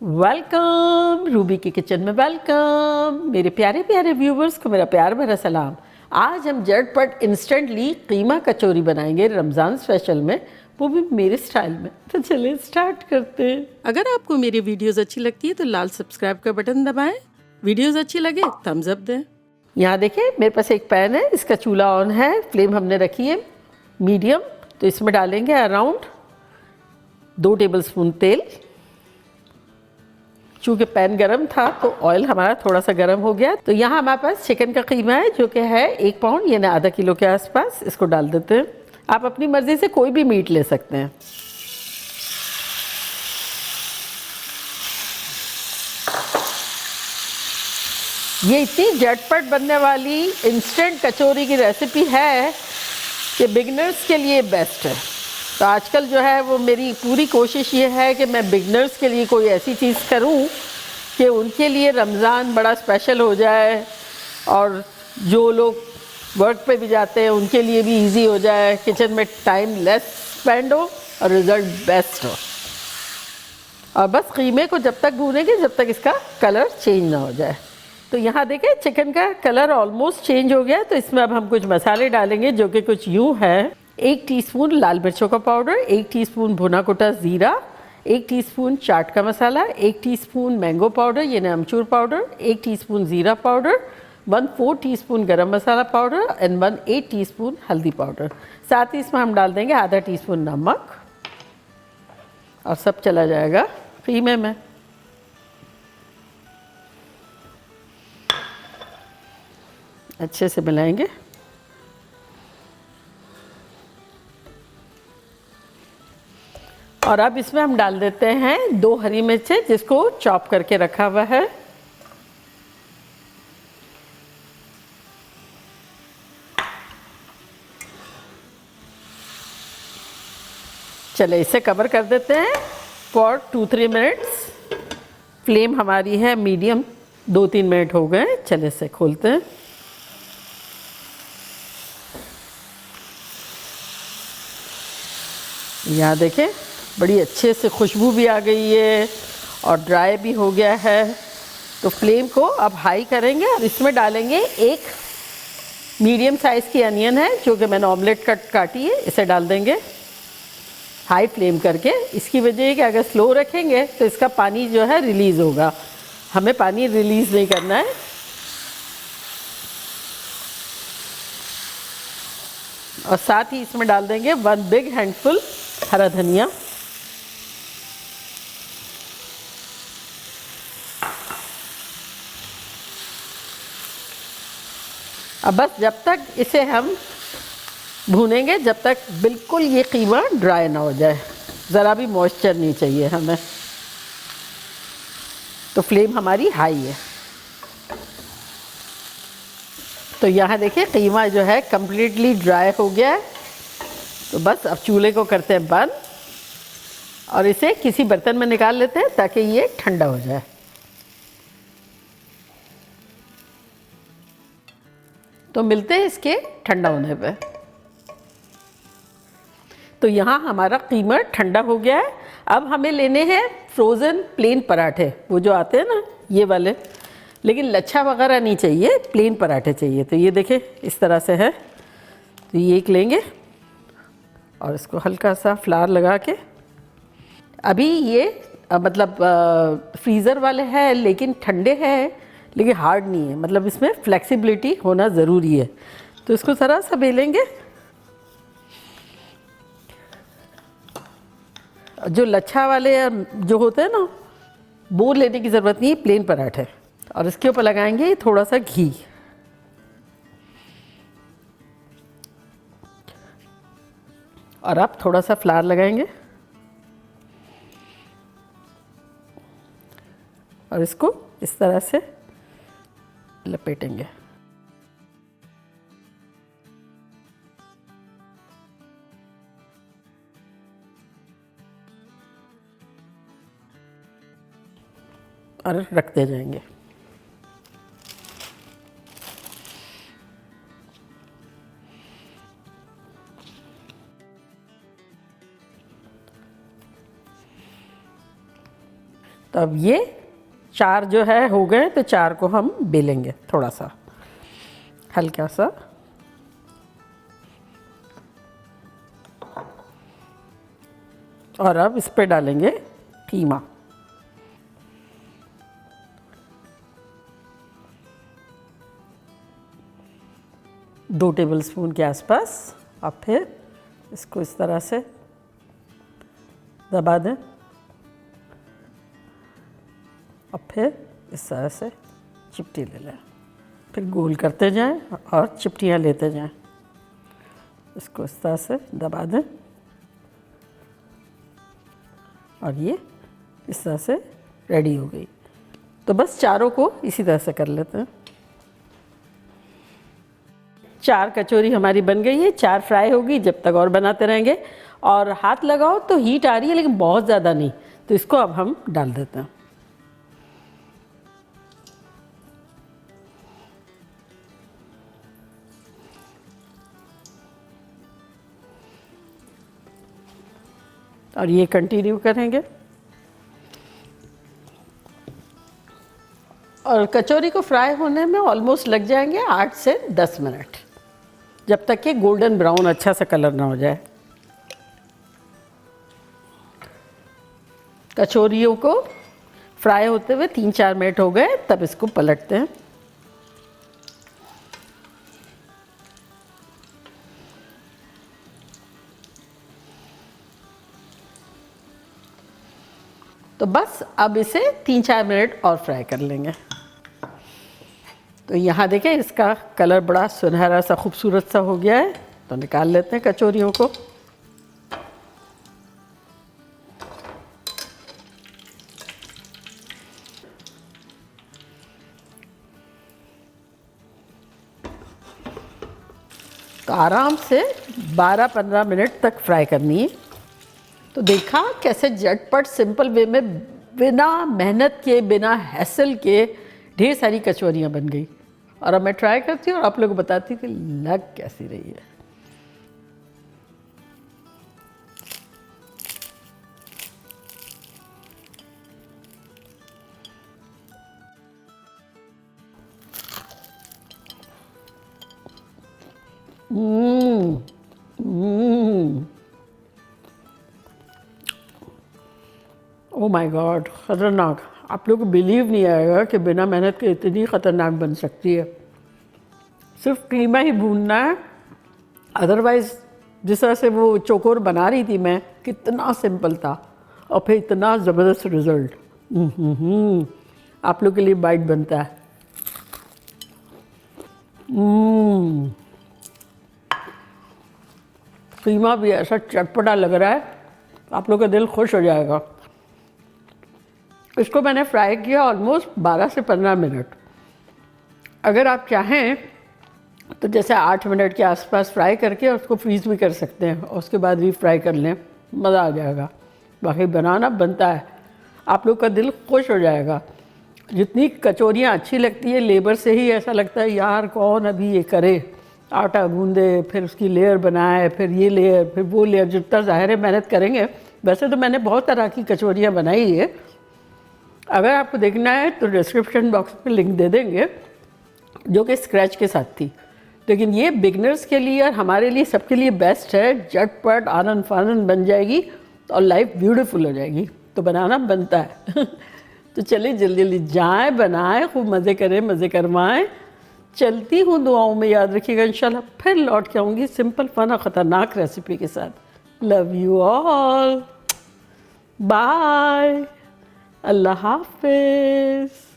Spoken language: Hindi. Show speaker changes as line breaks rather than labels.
वेलकम रूबी की किचन में वेलकम। मेरे प्यारे प्यारे व्यूवर्स को मेरा प्यार भरा सलाम। आज हम झटपट इंस्टेंटली कीमा कचौरी बनाएंगे रमज़ान स्पेशल में, वो भी मेरे स्टाइल में। तो चलिए स्टार्ट करते हैं। अगर आपको मेरी वीडियोस अच्छी लगती है तो लाल सब्सक्राइब का बटन दबाएं। वीडियोस अच्छी लगे थम्स अप दें। यहाँ देखिए मेरे पास एक पैन है, इसका चूल्हा ऑन है, फ्लेम हमने रखी है मीडियम। तो इसमें डालेंगे अराउंड 2 टेबलस्पून तेल। चूँकि पैन गरम था तो ऑयल हमारा थोड़ा सा गरम हो गया। तो यहाँ हमारे पास चिकन का कीमा है जो कि है 1 पाउंड यानी आधा किलो के आसपास। इसको डाल देते हैं। आप अपनी मर्ज़ी से कोई भी मीट ले सकते हैं। ये इतनी झटपट बनने वाली इंस्टेंट कचौरी की रेसिपी है कि बिगनर्स के लिए बेस्ट है। तो आजकल जो है वो मेरी पूरी कोशिश ये है कि मैं बिगनर्स के लिए कोई ऐसी चीज़ करूं कि उनके लिए रमज़ान बड़ा स्पेशल हो जाए और जो लोग वर्क पे भी जाते हैं उनके लिए भी इजी हो जाए, किचन में टाइम लेस स्पेंड हो और रिज़ल्ट बेस्ट हो। और बस कीमे को जब तक भूनेंगे जब तक इसका कलर चेंज ना हो जाए। तो यहाँ देखें चिकन का कलर ऑलमोस्ट चेंज हो गया। तो इसमें अब हम कुछ मसाले डालेंगे जो कि कुछ यूँ है। 1 टीस्पून लाल मिर्चों का पाउडर, 1 टीस्पून भुना कुटा ज़ीरा, 1 टीस्पून चाट का मसाला, 1 टीस्पून मैंगो पाउडर यानी अमचूर पाउडर, 1 टीस्पून ज़ीरा पाउडर, 1/4 टीस्पून गरम मसाला पाउडर एंड 1/8 टीस्पून हल्दी पाउडर। साथ ही इसमें हम डाल देंगे आधा टीस्पून नमक और सब चला जाएगा कीमे में। अच्छे से मिलाएंगे। और अब इसमें हम डाल देते हैं 2 हरी मिर्चें जिसको चॉप करके रखा हुआ है। चले इसे कवर कर देते हैं फॉर 2-3 मिनट्स। फ्लेम हमारी है मीडियम। 2-3 मिनट हो गए। चले इसे खोलते हैं। यहाँ देखें बड़ी अच्छे से खुशबू भी आ गई है और ड्राई भी हो गया है। तो फ्लेम को अब हाई करेंगे और इसमें डालेंगे 1 मीडियम साइज़ की अनियन है जो कि मैंने ऑमलेट कट काटी है, इसे डाल देंगे हाई फ्लेम करके। इसकी वजह है कि अगर स्लो रखेंगे तो इसका पानी जो है रिलीज़ होगा। हमें पानी रिलीज़ नहीं करना है। और साथ ही इसमें डाल देंगे 1 बिग हैंडफुल हरा धनिया। अब बस जब तक इसे हम भूनेंगे जब तक बिल्कुल ये कीमा ड्राई ना हो जाए, ज़रा भी मॉइस्चर नहीं चाहिए हमें। तो फ्लेम हमारी हाई है। तो यहाँ देखिए कीमा जो है कम्प्लीटली ड्राई हो गया है। तो बस अब चूल्हे को करते हैं बंद और इसे किसी बर्तन में निकाल लेते हैं ताकि ये ठंडा हो जाए। तो मिलते हैं इसके ठंडा होने पे। तो यहाँ हमारा कीमा ठंडा हो गया है। अब हमें लेने हैं फ्रोज़न प्लेन पराठे, वो जो आते हैं ना ये वाले, लेकिन लच्छा वगैरह नहीं चाहिए, प्लेन पराठे चाहिए। तो ये देखें इस तरह से है। तो ये एक लेंगे और इसको हल्का सा फ्लावर लगा के, अभी ये मतलब फ्रीज़र वाले हैं लेकिन ठंडे हैं, लेकिन हार्ड नहीं है, मतलब इसमें फ्लेक्सिबिलिटी होना ज़रूरी है। तो इसको ज़रा सा बेलेंगे। जो लच्छा वाले जो होते हैं ना वो लेने की ज़रूरत नहीं है, प्लेन पराठे। और इसके ऊपर लगाएंगे थोड़ा सा घी। और अब थोड़ा सा फ्लावर लगाएंगे और इसको इस तरह से लपेटेंगे। और रखते जाएंगे। तो अब ये 4 जो है हो गए, तो 4 को हम बेलेंगे थोड़ा सा हल्का सा। और अब इस पे डालेंगे कीमा। दो टेबलस्पून के आसपास। अब फिर इसको इस तरह से दबा दें। अब फिर इस तरह से चिपटी ले लें, फिर गोल करते जाएं और चिपटियाँ लेते जाएं। इसको इस तरह से दबा दें और ये इस तरह से रेडी हो गई। तो बस चारों को इसी तरह से कर लेते हैं। 4 कचौरी हमारी बन गई है, 4 फ्राई होगी, जब तक और बनाते रहेंगे। और हाथ लगाओ तो हीट आ रही है, लेकिन बहुत ज़्यादा नहीं, तो इसको अब हम डाल देते हैं। और ये कंटिन्यू करेंगे। और कचौरी को फ्राई होने में ऑलमोस्ट लग जाएंगे 8 से 10 मिनट, जब तक कि गोल्डन ब्राउन अच्छा सा कलर ना हो जाए। कचौरियों को फ्राई होते हुए 3-4 मिनट हो गए, तब इसको पलटते हैं। तो बस अब इसे 3-4 मिनट और फ्राई कर लेंगे। तो यहाँ देखें इसका कलर बड़ा सुनहरा सा खूबसूरत सा हो गया है। तो निकाल लेते हैं कचौरियों को। तो आराम से 12-15 मिनट तक फ्राई करनी है। तो देखा कैसे झटपट सिंपल वे में बिना मेहनत के, बिना हैसल के ढेर सारी कचौरियाँ बन गई। और अब मैं ट्राई करती हूँ और आप लोगों को बताती हूँ कि लग कैसी रही है। ओह माय गॉड, ख़तरनाक। आप लोग को बिलीव नहीं आएगा कि बिना मेहनत के इतनी ख़तरनाक बन सकती है। सिर्फ कीमा ही भूनना है, अदरवाइज़ जिस तरह से वो चोकोर बना रही थी मैं, कितना सिंपल था और फिर इतना ज़बरदस्त रिज़ल्ट। आप लोग के लिए बाइट बनता है। कीमा भी ऐसा चटपटा लग रहा है, आप लोग का दिल खुश हो जाएगा। इसको मैंने फ्राई किया ऑलमोस्ट 12 से 15 मिनट। अगर आप चाहें तो जैसे 8 मिनट के आसपास फ्राई करके उसको फ्रीज़ भी कर सकते हैं और उसके बाद भी फ्राई कर लें, मज़ा आ जाएगा। बाकी बनाना बनता है, आप लोग का दिल खुश हो जाएगा। जितनी कचौरियाँ अच्छी लगती है लेबर से ही ऐसा लगता है यार कौन अभी ये करे, आटा गूंदे, फिर उसकी लेयर बनाए, फिर ये लेयर, फिर वो लेयर। जितना ज़ाहिर है मेहनत करेंगे। वैसे तो मैंने बहुत तरह की कचौरियाँ बनाई है, अगर आपको देखना है तो डिस्क्रिप्शन बॉक्स में लिंक दे देंगे, जो कि स्क्रैच के साथ थी। लेकिन ये बिगनर्स के लिए और हमारे लिए सबके लिए बेस्ट है। झटपट आनन फानन बन जाएगी और लाइफ ब्यूटीफुल हो जाएगी। तो बनाना बनता है। तो चलिए जल्दी जल्दी जाएं, बनाएं, खूब मज़े करें, मज़े करवाएं। चलती हूँ, दुआओं में याद रखिएगा। इंशाल्लाह फिर लौट के आऊँगी सिंपल फन और ख़तरनाक रेसिपी के साथ। लव यू ऑल, बाय, अल्लाह हाफिज़।